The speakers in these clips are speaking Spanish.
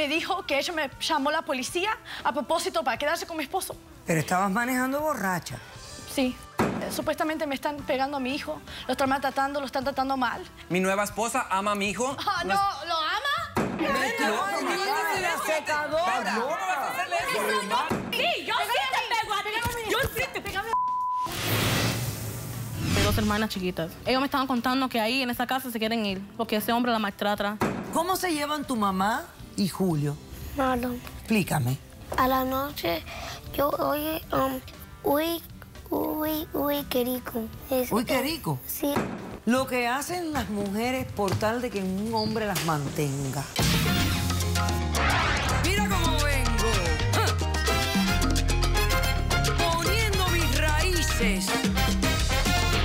me dijo que ella me llamó a la policía a propósito para quedarse con mi esposo. Pero estabas manejando borracha. Sí. Supuestamente me están pegando a mi hijo, lo están maltratando, lo están tratando mal. ¿Mi nueva esposa ama a mi hijo? Ah, no, ¿lo ama? ¡La secadora! Sí, yo sí te pego a ti. Yo sí te pego a De 2 hermanas chiquitas. Ellos me estaban contando que ahí en esa casa se quieren ir porque ese hombre la maltrata. ¿Cómo se llevan tu mamá y Julio? Malo. Explícame. A la noche yo oye, uy, qué rico. Uy, qué rico. Sí. Lo que hacen las mujeres por tal de que un hombre las mantenga. Mira cómo vengo. Poniendo mis raíces.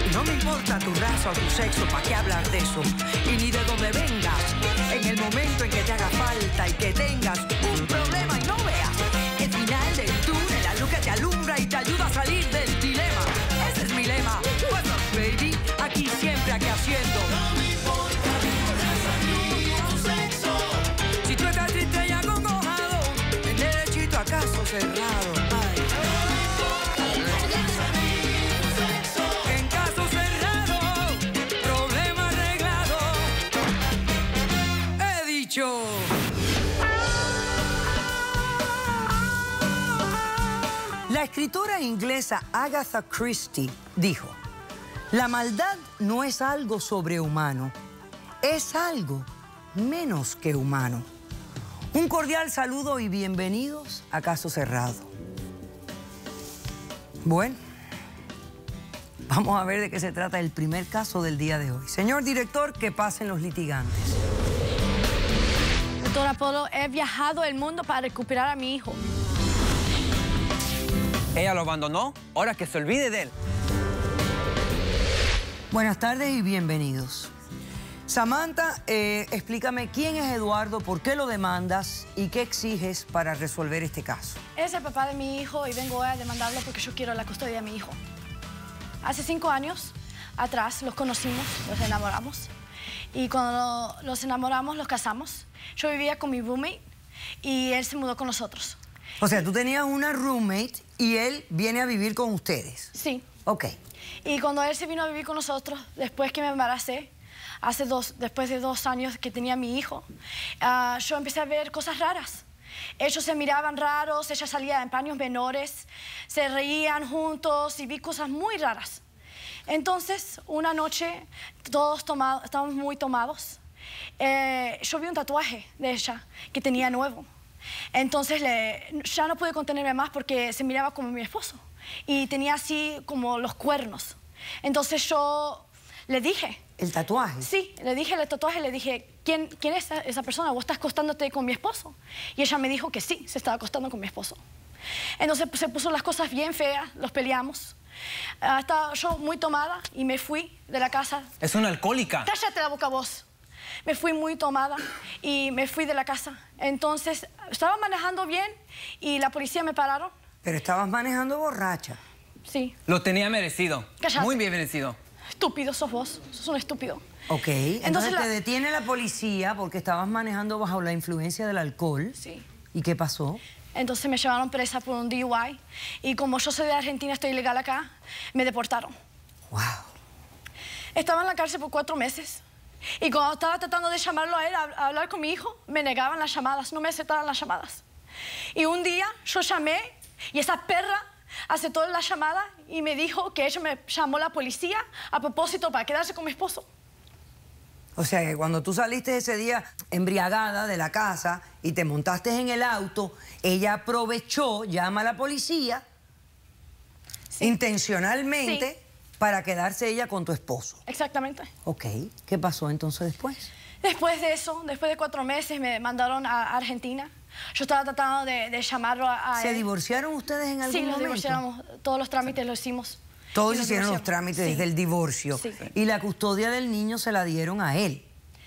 Y no me importa tu raza o tu sexo, ¿para qué hablar de eso? Y ni de dónde vengas. En el momento en que te haga falta y que tengas un problema y no veas el final del túnel, la luz que te alumbra y te ayuda a salir del dilema. Ese es mi lema. What's up, baby? Aquí siempre, aquí haciendo. No me importa tu raza ni tu sexo. Si tú estás triste y acongojado, en derechito a caso cerrado. Ay. No me importa tu raza ni tu sexo. En caso cerrado, problema arreglado. He dicho. La escritora inglesa Agatha Christie dijo: la maldad no es algo sobrehumano, es algo menos que humano. Un cordial saludo y bienvenidos a Caso Cerrado. Bueno, vamos a ver de qué se trata el primer caso del día de hoy. Señor director, que pasen los litigantes. Doctora Polo, he viajado el mundo para recuperar a mi hijo. Ella lo abandonó, ahora que se olvide de él. Buenas tardes y bienvenidos. Samantha, explícame quién es Eduardo, por qué lo demandas y qué exiges para resolver este caso. Es el papá de mi hijo y vengo a demandarlo porque yo quiero la custodia de mi hijo. Hace 5 años atrás los conocimos, los enamoramos. Y cuando los enamoramos, los casamos. Yo vivía con mi roommate y él se mudó con nosotros. O sea, tú tenías una roommate y él viene a vivir con ustedes. Sí. Ok. Y cuando él se vino a vivir con nosotros, después que me embaracé, después de 2 años que tenía mi hijo, yo empecé a ver cosas raras. Ellos se miraban raros, ella salía en paños menores, se reían juntos y vi cosas muy raras. Entonces, una noche, todos estábamos muy tomados. Yo vi un tatuaje de ella que tenía nuevo. Entonces ya no pude contenerme más porque se miraba como mi esposo y tenía así como los cuernos. Entonces yo le dije... ¿El tatuaje? Sí, le dije el tatuaje, le dije, ¿quién es esa persona? ¿Vos estás acostándote con mi esposo? Y ella me dijo que sí, se estaba acostando con mi esposo. Entonces se puso las cosas bien feas, los peleamos. Estaba yo muy tomada y me fui de la casa. Es una alcohólica. Cállate la boca vos. Me fui muy tomada y me fui de la casa. Entonces, estaba manejando bien y la policía me pararon. Pero estabas manejando borracha. Sí. Lo tenía merecido. Cállate. Muy bien merecido. Estúpido sos vos. Sos un estúpido. Ok. Entonces te detiene la policía porque estabas manejando bajo la influencia del alcohol. Sí. ¿Y qué pasó? Entonces me llevaron presa por un DUI. Y como yo soy de Argentina, estoy ilegal acá, me deportaron. Wow. Estaba en la cárcel por 4 meses. Y cuando estaba tratando de llamarlo a él, a hablar con mi hijo, me negaban las llamadas, no me aceptaban las llamadas. Y un día yo llamé y esa perra aceptó la llamada y me dijo que ella me llamó a la policía a propósito para quedarse con mi esposo. O sea, que cuando tú saliste ese día embriagada de la casa y te montaste en el auto, ella aprovechó, llama a la policía, sí, intencionalmente, sí, para quedarse ella con tu esposo. Exactamente. Ok. ¿Qué pasó entonces después? Después de eso, después de 4 meses, me mandaron a Argentina. Yo estaba tratando de llamarlo a él. ¿Se divorciaron ustedes en algún momento? Sí, nos divorciamos. Todos los trámites los hicimos. Todos hicieron los trámites del divorcio. Sí. Y la custodia del niño se la dieron a él.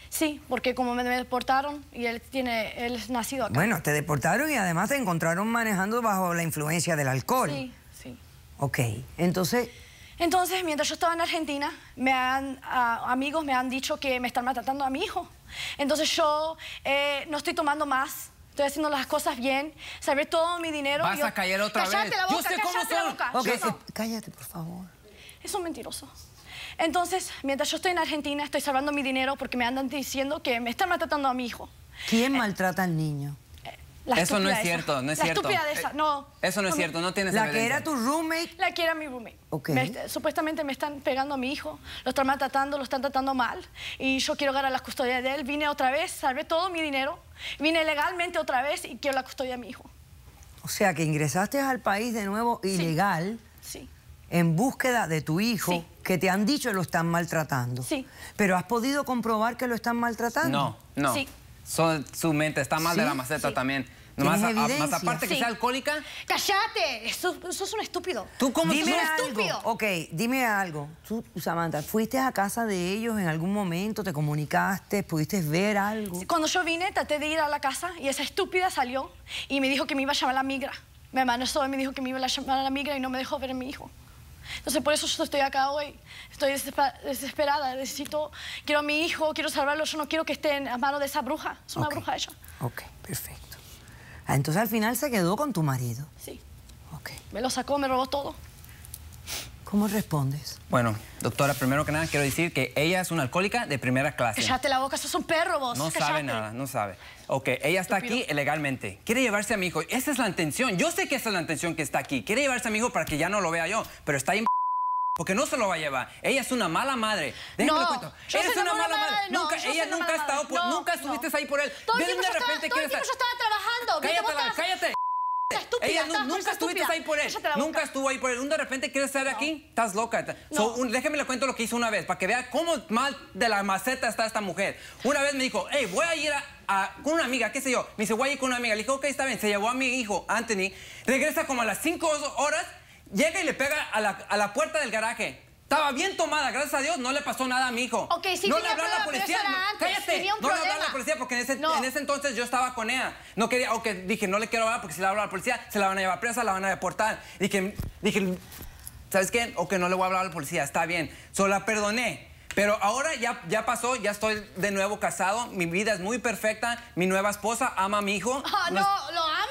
Sí, porque como me deportaron y él es nacido acá. Bueno, te deportaron y además te encontraron manejando bajo la influencia del alcohol. Sí, sí. Ok, entonces... Entonces, mientras yo estaba en Argentina, amigos me han dicho que me están maltratando a mi hijo. Entonces yo no estoy tomando más, Estoy haciendo las cosas bien, saber todo mi dinero. Vas a callar otra vez. Cállate la boca, Yo sé cómo cállate la son. boca. Ok, Yo no. cállate, por favor. Es un mentiroso. Entonces, mientras yo estoy en Argentina, estoy salvando mi dinero porque me andan diciendo que me están maltratando a mi hijo. ¿Quién maltrata al niño? Eso no es estúpida cierto, esa. no es la cierto. Estúpida de esa. No. Eso no es cierto, no tienes La que evidencia. era tu roommate. La que era mi roommate. Ok. Supuestamente me están pegando a mi hijo, lo están maltratando, lo están tratando mal. Y yo quiero ganar la custodia de él. Vine otra vez, salvé todo mi dinero. Vine legalmente otra vez y quiero la custodia de mi hijo. O sea, que ingresaste al país de nuevo ilegal. Sí. En búsqueda de tu hijo, Sí. que te han dicho que lo están maltratando. Sí. Pero ¿has podido comprobar que lo están maltratando? No. Sí. Su mente está mal de ¿Sí? la maceta Sí. también. ¿Tienes Más evidencia? aparte que Sí. sea alcohólica, ¡Cállate! Sos un estúpido. ¿tú cómo Dime sos algo. estúpido. Ok, dime algo. Tú, Samantha, ¿fuiste a casa de ellos en algún momento? ¿Te comunicaste? ¿Pudiste ver algo? Cuando yo vine, traté de ir a la casa y esa estúpida salió y me dijo que me iba a llamar a la migra. Me amenazó y me dijo que me iba a llamar a la migra y no me dejó ver a mi hijo. Entonces, por eso yo estoy acá hoy. Estoy desesperada. Quiero a mi hijo, quiero salvarlo. Yo no quiero que esté en manos de esa bruja. Es una Ok. bruja ella. Ok, perfecto. Ah, entonces al final se quedó con tu marido. Sí. Ok. Me lo sacó, me robó todo. ¿Cómo respondes? Bueno, doctora, primero que nada quiero decir que ella es una alcohólica de primera clase. Cállate la boca, sos un perro vos. No Cállate. sabe nada, no sabe. Ok, ella está Estúpido. aquí ilegalmente. Quiere llevarse a mi hijo. Esa es la intención. Yo sé que esa es la intención que está aquí. Quiere llevarse a mi hijo para que ya no lo vea yo. Pero está ahí porque no se lo va a llevar. Ella es una mala madre. Déjame No, le cuento. yo Ella soy es una una mala mala madre. madre, no, Nunca, yo soy ella una nunca mala ha estado madre. por, No, nunca no. estuviste ahí por él. Todo el De tiempo yo estaba trabajando. ¿Qué te Cállate, estás? cállate. Estúpida, Ella estás nunca estuviste estúpida. ahí por él. Cállate la boca. Nunca estuvo ahí por él. De repente quieres estar aquí. Estás loca. Déjeme le cuento lo que hizo una vez para que vea cómo mal de la maceta está esta mujer. Una vez me dijo, hey, voy a ir con una amiga, qué sé yo. Me dice, voy a ir con una amiga. Le dije, ok, está bien. Se llevó a mi hijo, Anthony. Regresa como a las 5 horas. Llega y le pega a la puerta del garaje. Estaba bien tomada, gracias a Dios, no le pasó nada a mi hijo. Ok, sí no tenía le habló a la prueba, pero policía. eso era antes, Cállate, tenía un no le habló a la problema. policía porque No. en ese entonces yo estaba con ella. No quería, dije, no le quiero hablar porque si le hablo a la policía, se la van a llevar presa, la van a deportar. Dije, ¿sabes qué? Ok, no le voy a hablar a la policía, está bien. Solo la perdoné. Pero ahora ya pasó, ya estoy de nuevo casado, mi vida es muy perfecta, mi nueva esposa ama a mi hijo. Ah, no, ¿lo ama?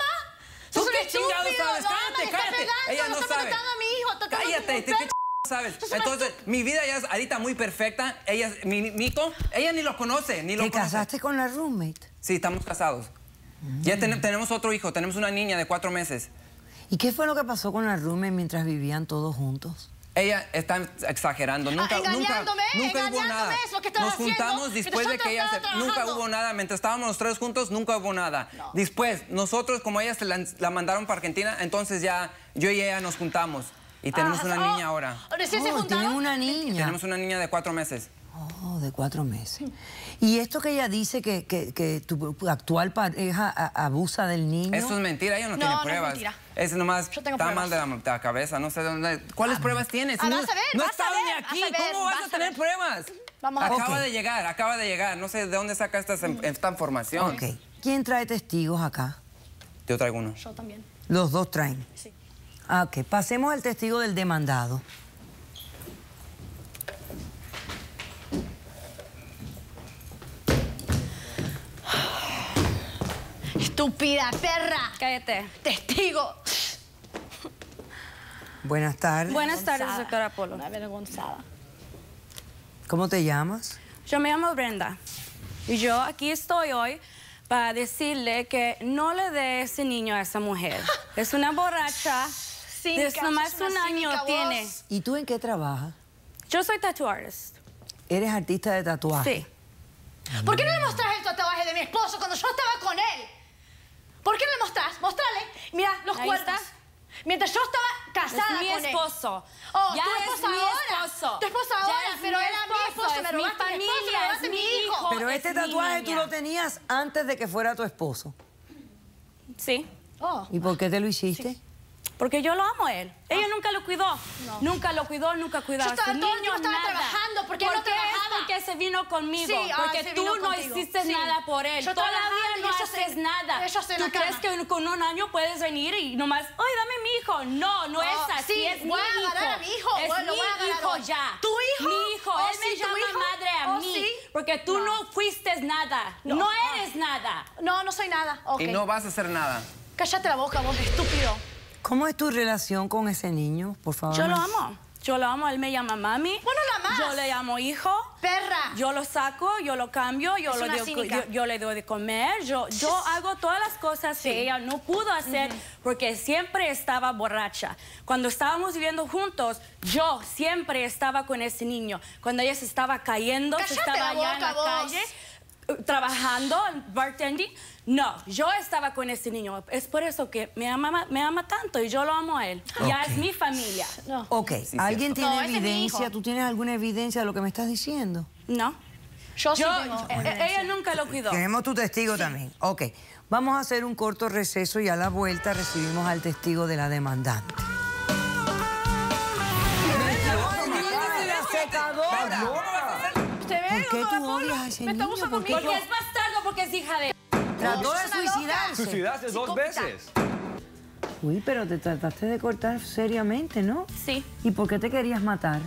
¿Tú Sos un qué estúpido, chingados sabes? lo ama, Cállate, le está cállate. pegando, Ella lo no está sabe. maltratando a mi hijo, está tratando Cállate, como un ¿qué perro. sabes? Sos una Entonces, mi vida ya es ahorita muy perfecta. Ella, mi hijo, ella ni lo conoce, ni lo ¿Te conoce. casaste con la roommate? Sí, estamos casados. Ya tenemos otro hijo, tenemos una niña de 4 meses. ¿Y qué fue lo que pasó con la roommate mientras vivían todos juntos? Ella está exagerando. Nunca hubo engañándome, nada. es lo que estás Nos haciendo, juntamos después mientras de que yo ella estaba nunca trabajando. hubo nada. Mientras estábamos los tres juntos, nunca hubo nada. No. Después, nosotros, como ella la mandaron para Argentina, entonces ya yo y ella nos juntamos. Y tenemos una niña ahora. ¿Recién se Oh, juntaron? tienen una niña. Tenemos una niña de 4 meses. Oh, de 4 meses. ¿Y esto que ella dice que tu actual pareja abusa del niño? Eso es mentira, ella no, No, tiene no es pruebas. mentira. Es nomás, Yo tengo está pruebas. mal de la cabeza, no sé de dónde. ¿Cuáles pruebas tienes? Ah, vas a ver, no vas a estaba ver, ni vas aquí, a ver, ¿cómo vas a vas a tener ver. pruebas? Vamos a ver. Acaba de llegar, no sé de dónde saca esta información. Ok. ¿Quién trae testigos acá? Yo traigo uno. Yo también, Los dos traen. sí. Ah, ok. Pasemos al testigo del demandado. Estúpida perra. Cállate. Testigo. Buenas tardes. Buenas tardes, doctora Polo. Una avergonzada. ¿Cómo te llamas? Yo me llamo Brenda. Y yo aquí estoy hoy para decirle que no le dé ese niño a esa mujer. Es una borracha. Cínica, Nomás sos una un año cínica, tiene. vos. ¿Y tú en qué trabajas? Yo soy tattoo artist. ¿Eres artista de tatuaje? Sí. ¿Por qué no le mostrás el tatuaje de mi esposo cuando yo estaba con él? ¿Por qué no le mostrás? Mostrale. Mira, los Ahí cuernos. está. Mientras yo estaba casada Es mi con él. esposo. Oh, Ya tu es esposa mi ahora. esposo. Tu esposa Ya ahora, es pero mi era mi esposo, me es mi robaste mi esposo, me familia, robaste es mi mi hijo. Pero es este mi tatuaje tú niña. lo tenías antes de que fuera tu esposo. Sí. Oh. ¿Y por qué te lo hiciste? Porque yo lo amo a él. Ella nunca lo cuidó. Nunca lo cuidó, nunca cuidó Yo a estaba ese todo el niño, tiempo estaba nada. trabajando, porque él no trabajaba. Porque se vino conmigo. Sí, porque se tú vino no contigo. hiciste Sí. nada por él. Yo Todavía trabajando y no ellos haces en- nada. ellos en ¿Tú la crees cama. que con un año puedes venir y nomás, ay, dame mi hijo? No, no es así, sí, es mi voy hijo. a agarrar a mi hijo. Es Lo voy a mi agarrar hijo hoy. ya. ¿Tu hijo? Mi hijo, Oh, él sí, me tu llama hijo. madre a Oh, mí. sí. porque tú no fuiste nada. No eres nada. No, no soy nada. Ok. Y no vas a hacer nada. Cállate la boca, vos, estúpido. ¿Cómo es tu relación con ese niño, por favor? Yo lo amo. Yo lo amo. Él me llama mami. Bueno, la amas. Yo le llamo hijo. Perra. Yo lo saco, yo lo cambio, yo le doy de comer. Yo hago todas las cosas que ella no pudo hacer porque siempre estaba borracha. Cuando estábamos viviendo juntos, yo siempre estaba con ese niño. Cuando ella se estaba cayendo, se estaba allá en la calle, trabajando, bartending. No, yo estaba con ese niño. Es por eso que me ama tanto y yo lo amo a él. Ya es mi familia. No. Ok, ¿alguien tiene No, ese es mi evidencia? hijo. ¿Tú tienes alguna evidencia de lo que me estás diciendo? No. Yo sí tengo. Ella nunca lo cuidó. Tenemos tu testigo también. Ok, vamos a hacer un corto receso y a la vuelta recibimos al testigo de la demandante. ¿Usted ve? ¿Por qué doctora tú Polo? odias a ese Me está niño? abusando ¿Por qué? conmigo. Porque es bastardo, porque es hija de... Trató de Es una loca. suicidarse. Suicidaste dos veces. Uy, pero te trataste de cortar seriamente, ¿no? Sí. ¿Y por qué te querías matar?